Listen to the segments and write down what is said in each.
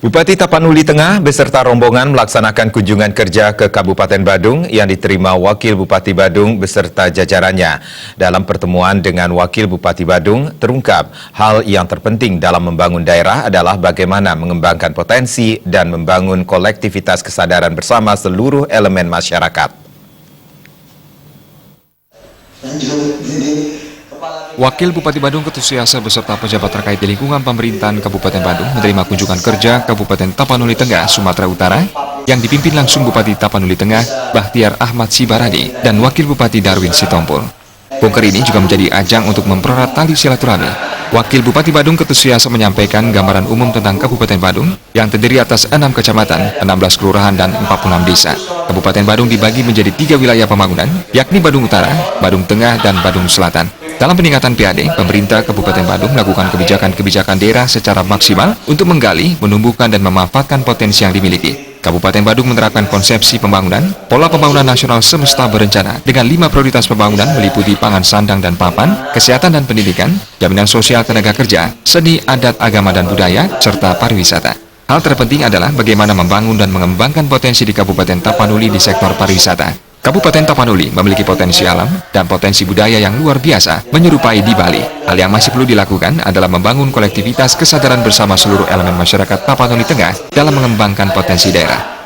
Bupati Tapanuli Tengah beserta rombongan melaksanakan kunjungan kerja ke Kabupaten Badung yang diterima Wakil Bupati Badung beserta jajarannya. Dalam pertemuan dengan Wakil Bupati Badung, terungkap hal yang terpenting dalam membangun daerah adalah bagaimana mengembangkan potensi dan membangun kolektivitas kesadaran bersama seluruh elemen masyarakat. Wakil Bupati Badung Ketusiasa beserta pejabat terkait di lingkungan pemerintahan Kabupaten Badung menerima kunjungan kerja Kabupaten Tapanuli Tengah, Sumatera Utara yang dipimpin langsung Bupati Tapanuli Tengah, Bahtiar Ahmad Sibarani, dan Wakil Bupati Darwin Sitompul. Kunker ini juga menjadi ajang untuk mempererat tali silaturahmi. Wakil Bupati Badung Ketusiasa menyampaikan gambaran umum tentang Kabupaten Badung yang terdiri atas 6 kecamatan, 16 kelurahan, dan 46 desa. Kabupaten Badung dibagi menjadi 3 wilayah pembangunan, yakni Badung Utara, Badung Tengah, dan Badung Selatan. Dalam peningkatan PAD, pemerintah Kabupaten Badung melakukan kebijakan-kebijakan daerah secara maksimal untuk menggali, menumbuhkan, dan memanfaatkan potensi yang dimiliki. Kabupaten Badung menerapkan konsepsi pembangunan, pola pembangunan nasional semesta berencana dengan 5 prioritas pembangunan meliputi pangan sandang dan papan, kesehatan dan pendidikan, jaminan sosial tenaga kerja, seni, adat, agama dan budaya, serta pariwisata. Hal terpenting adalah bagaimana membangun dan mengembangkan potensi di Kabupaten Tapanuli di sektor pariwisata. Kabupaten Tapanuli memiliki potensi alam dan potensi budaya yang luar biasa menyerupai di Bali. Hal yang masih perlu dilakukan adalah membangun kolektivitas kesadaran bersama seluruh elemen masyarakat Tapanuli Tengah dalam mengembangkan potensi daerah.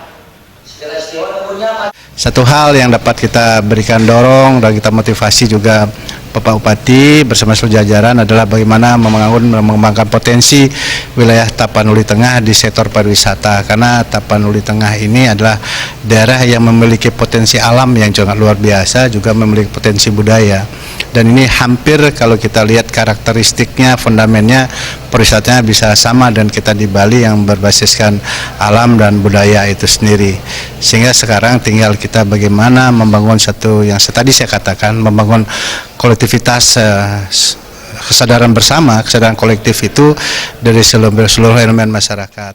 Satu hal yang dapat kita berikan dorong dan kita motivasi juga Bapak Bupati bersama seluruh jajaran adalah bagaimana membangun dan mengembangkan potensi wilayah Tapanuli Tengah di sektor pariwisata, karena Tapanuli Tengah ini adalah daerah yang memiliki potensi alam yang sangat luar biasa, juga memiliki potensi budaya, dan ini hampir kalau kita lihat karakteristiknya, fundamennya pariwisatanya bisa sama dan kita di Bali yang berbasiskan alam dan budaya itu sendiri. Sehingga sekarang tinggal kita bagaimana membangun satu yang tadi saya katakan, membangun kolektivitas kesadaran bersama, kesadaran kolektif itu dari seluruh elemen masyarakat.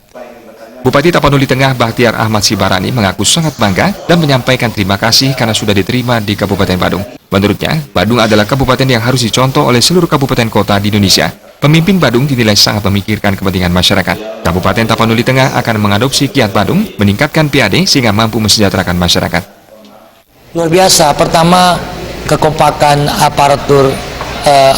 Bupati Tapanuli Tengah Bahtiar Ahmad Sibarani mengaku sangat bangga dan menyampaikan terima kasih karena sudah diterima di Kabupaten Badung. Menurutnya, Badung adalah kabupaten yang harus dicontoh oleh seluruh kabupaten kota di Indonesia. Pemimpin Badung dinilai sangat memikirkan kepentingan masyarakat. Kabupaten Tapanuli Tengah akan mengadopsi kiat Badung, meningkatkan PAD sehingga mampu mesejahterakan masyarakat. Luar biasa, pertama kekompakan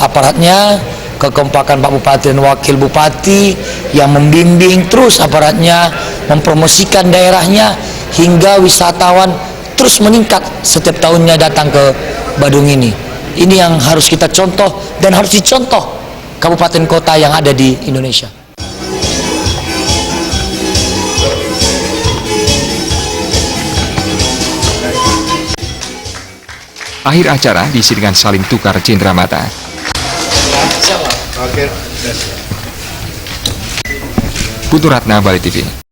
aparatnya, kekompakan Pak Bupati dan Wakil Bupati yang membimbing terus aparatnya, mempromosikan daerahnya hingga wisatawan terus meningkat setiap tahunnya datang ke Badung ini. Ini yang harus kita contoh dan harus dicontoh kabupaten kota yang ada di Indonesia. Akhir acara diisi dengan saling tukar cindramata. Putu Ratna, Bali TV.